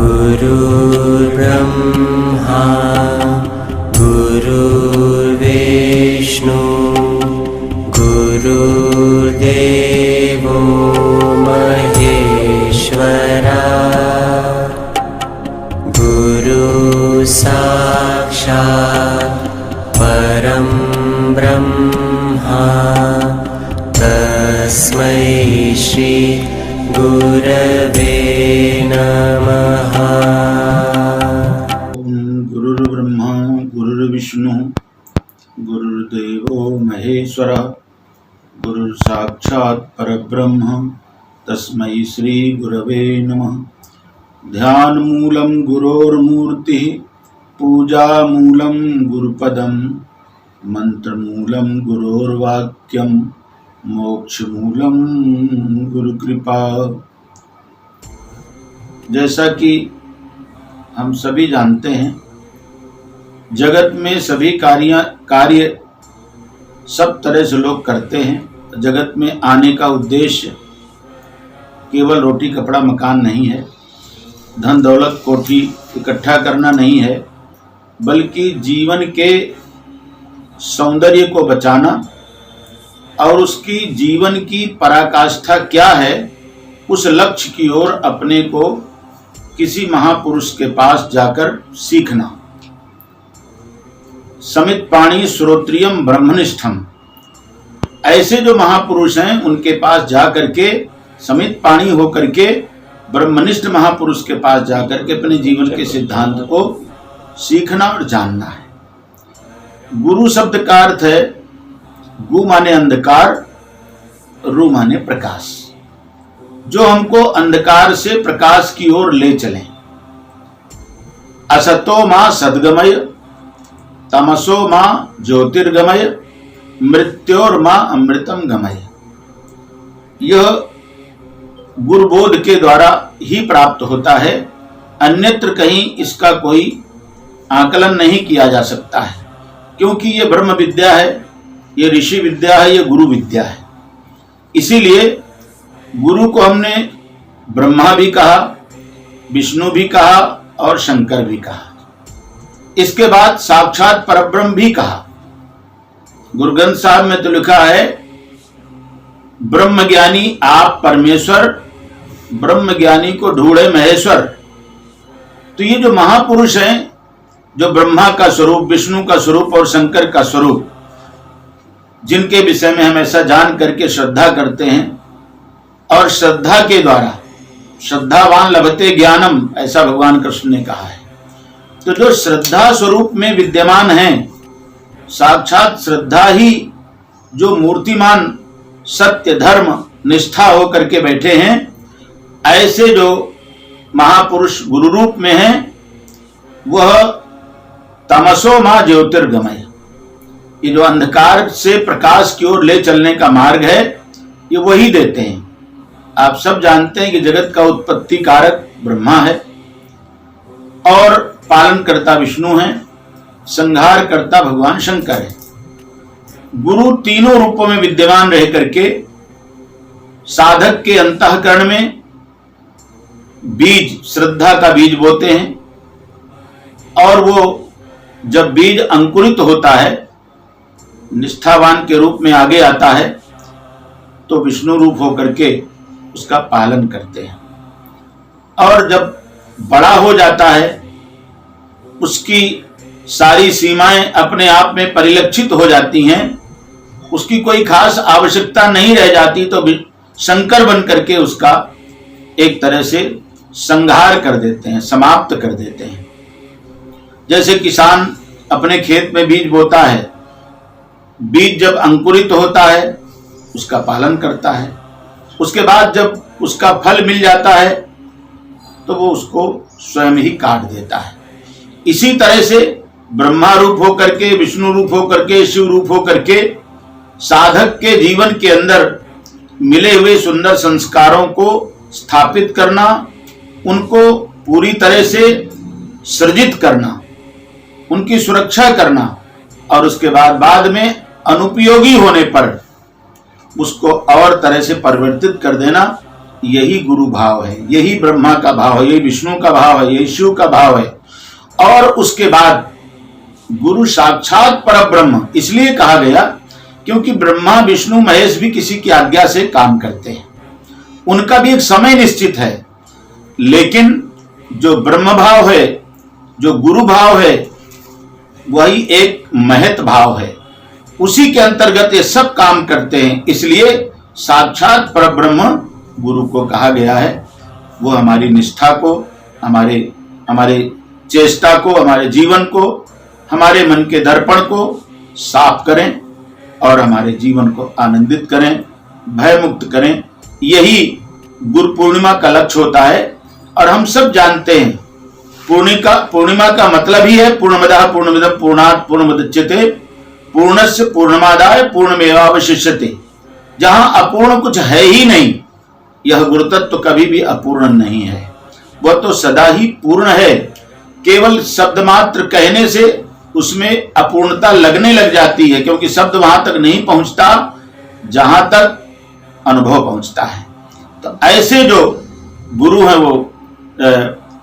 गुरुर्ब्रह्मा गुरुर्विष्णु गुरुर्देवो महेश्वरा गुरु साक्षात् परं ब्रह्मा तस्मै श्री गुरवे नमः। गुरुर्ब्रह्मा गुरुर्विष्णु गुरुर्देवो महेश्वरः गुरुर्साक्षात् परब्रह्म तस्मै श्री गुरवे नमः। ध्यानमूलं गुरोर्मूर्तिः पूजामूलं गुरुपदं मंत्रमूलं गुरोर्वाक्यं मोक्षमूलं गुरुकृपा। जैसा कि हम सभी जानते हैं, जगत में सभी कार्य सब तरह से लोग करते हैं। जगत में आने का उद्देश्य केवल रोटी कपड़ा मकान नहीं है, धन दौलत कोठी इकट्ठा करना नहीं है, बल्कि जीवन के सौंदर्य को बचाना और उसकी जीवन की पराकाष्ठा क्या है, उस लक्ष्य की ओर अपने को किसी महापुरुष के पास जाकर सीखना। समित पाणी श्रोत्रियम ब्रह्मनिष्ठम, ऐसे जो महापुरुष हैं उनके पास जाकर के समित पाणी होकर के ब्रह्मनिष्ठ महापुरुष के पास जाकर के अपने जीवन के सिद्धांत को सीखना और जानना है। गुरु शब्द का अर्थ है गु माने अंधकार, रु माने प्रकाश, जो हमको अंधकार से प्रकाश की ओर ले चलें। असतो मां सद्गमय, तमसो मां ज्योतिर्गमय, मृत्योर मां अमृतम गमय। यह गुरुबोध के द्वारा ही प्राप्त होता है, अन्यत्र कहीं इसका कोई आकलन नहीं किया जा सकता है, क्योंकि यह ब्रह्म विद्या है, ये ऋषि विद्या है, ये गुरु विद्या है। इसीलिए गुरु को हमने ब्रह्मा भी कहा, विष्णु भी कहा और शंकर भी कहा। इसके बाद साक्षात परब्रह्म भी कहा। गुरु ग्रंथ साहब में तो लिखा है ब्रह्म ज्ञानी आप परमेश्वर, ब्रह्म ज्ञानी को ढूंढे महेश्वर। तो ये जो महापुरुष हैं, जो ब्रह्मा का स्वरूप, विष्णु का स्वरूप और शंकर का स्वरूप, जिनके विषय में हम ऐसा जान करके श्रद्धा करते हैं, और श्रद्धा के द्वारा श्रद्धावान लभते ज्ञानम, ऐसा भगवान कृष्ण ने कहा है। तो जो श्रद्धा स्वरूप में विद्यमान हैं, साक्षात श्रद्धा ही जो मूर्तिमान सत्य धर्म निष्ठा होकर के बैठे हैं, ऐसे जो महापुरुष गुरु रूप में हैं, वह तमसो मां ज्योतिर्गमय, ये जो अंधकार से प्रकाश की ओर ले चलने का मार्ग है, ये वही देते हैं। आप सब जानते हैं कि जगत का उत्पत्ति कारक ब्रह्मा है और पालन करता विष्णु है, संहार करता भगवान शंकर है। गुरु तीनों रूपों में विद्यमान रह करके साधक के अंतःकरण में बीज, श्रद्धा का बीज बोते हैं, और वो जब बीज अंकुरित होता है, निष्ठावान के रूप में आगे आता है, तो विष्णु रूप होकर के उसका पालन करते हैं। और जब बड़ा हो जाता है, उसकी सारी सीमाएं अपने आप में परिलक्षित हो जाती हैं, उसकी कोई खास आवश्यकता नहीं रह जाती, तो शंकर बन करके उसका एक तरह से संहार कर देते हैं, समाप्त कर देते हैं। जैसे किसान अपने खेत में बीज बोता है, बीज जब अंकुरित होता है उसका पालन करता है, उसके बाद जब उसका फल मिल जाता है तो वो उसको स्वयं ही काट देता है। इसी तरह से ब्रह्मा रूप होकर के, विष्णु रूप होकर के, शिव रूप होकर के साधक के जीवन के अंदर मिले हुए सुंदर संस्कारों को स्थापित करना, उनको पूरी तरह से सृजित करना, उनकी सुरक्षा करना, और उसके बाद में अनुपयोगी होने पर उसको और तरह से परिवर्तित कर देना, यही गुरु भाव है, यही ब्रह्मा का भाव है, यही विष्णु का भाव है, यही शिव का भाव है। और उसके बाद गुरु साक्षात परब्रह्म इसलिए कहा गया क्योंकि ब्रह्मा विष्णु महेश भी किसी की आज्ञा से काम करते हैं, उनका भी एक समय निश्चित है। लेकिन जो ब्रह्म भाव है, जो गुरु भाव है, वही एक महत भाव है, उसी के अंतर्गत ये सब काम करते हैं। इसलिए साक्षात परब्रह्म गुरु को कहा गया है। वो हमारी निष्ठा को, हमारे चेष्टा को, हमारे जीवन को, हमारे मन के दर्पण को साफ करें और हमारे जीवन को आनंदित करें, भय मुक्त करें। यही गुरु पूर्णिमा का लक्ष्य होता है। और हम सब जानते हैं पूर्णिमा का मतलब ही है पूर्णमदः पूर्णमिदं पूर्णात् पूर्णमुदच्यते पूर्णस्य पूर्णमादाय पूर्णमेवावशिष्यते। जहां अपूर्ण कुछ है ही नहीं, यह गुरु तत्व कभी भी अपूर्ण नहीं है, वह तो सदा ही पूर्ण है। केवल शब्द मात्र कहने से उसमें अपूर्णता लगने लग जाती है, क्योंकि शब्द वहां तक नहीं पहुंचता जहां तक अनुभव पहुंचता है। तो ऐसे जो गुरु हैं वो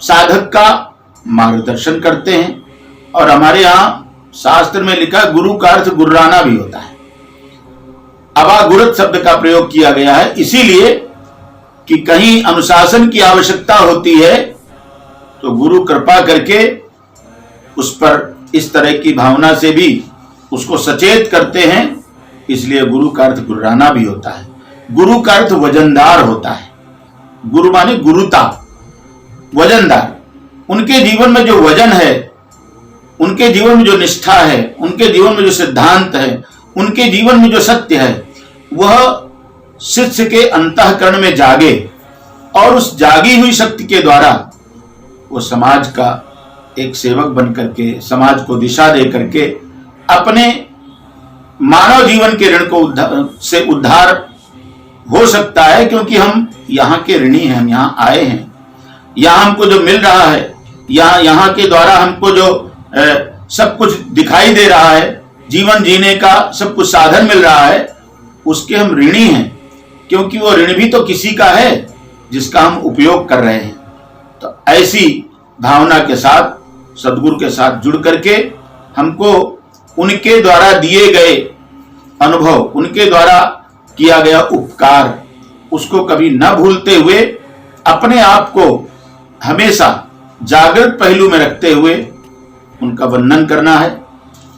साधक का मार्गदर्शन करते हैं। और हमारे यहाँ शास्त्र में लिखा गुरु का अर्थ गुर्राना भी होता है। अवागुरत शब्द का प्रयोग किया गया है इसीलिए कि कहीं अनुशासन की आवश्यकता होती है तो गुरु कृपा करके उस पर इस तरह की भावना से भी उसको सचेत करते हैं। इसलिए गुरु का अर्थ गुर्राना भी होता है। गुरु का अर्थ वजनदार होता है। गुरु माने गुरुता, वजनदार। उनके जीवन में जो वजन है, उनके जीवन में जो निष्ठा है, उनके जीवन में जो सिद्धांत है, उनके जीवन में जो सत्य है, वह शिष्य के अंतःकरण में जागे और उस जागी हुई शक्ति के द्वारा वो समाज का एक सेवक बन करके, समाज को दिशा दे करके अपने मानव जीवन के ऋण को से उद्धार हो सकता है। क्योंकि हम यहाँ के ऋणी हैं, हम यहाँ आए हैं, यहाँ हमको जो मिल रहा है, यहाँ के द्वारा हमको जो सब कुछ दिखाई दे रहा है, जीवन जीने का सब कुछ साधन मिल रहा है, उसके हम ऋणी हैं। क्योंकि वो ऋण भी तो किसी का है जिसका हम उपयोग कर रहे हैं। तो ऐसी भावना के साथ, सदगुरु के साथ जुड़ करके हमको उनके द्वारा दिए गए अनुभव, उनके द्वारा किया गया उपकार, उसको कभी न भूलते हुए अपने आप को हमेशा जागृत पहलू में रखते हुए उनका वंदन करना है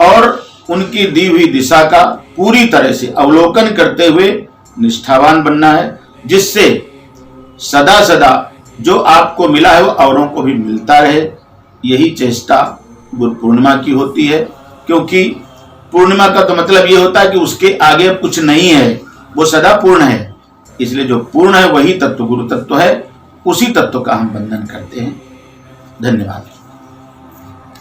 और उनकी दी हुई दिशा का पूरी तरह से अवलोकन करते हुए निष्ठावान बनना है, जिससे सदा सदा जो आपको मिला है वो औरों को भी मिलता रहे। यही चेष्टा गुरु पूर्णिमा की होती है। क्योंकि पूर्णिमा का तो मतलब ये होता है कि उसके आगे अब कुछ नहीं है, वो सदा पूर्ण है। इसलिए जो पूर्ण है वही तत्व गुरु तत्व है, उसी तत्व का हम वंदन करते हैं। धन्यवाद।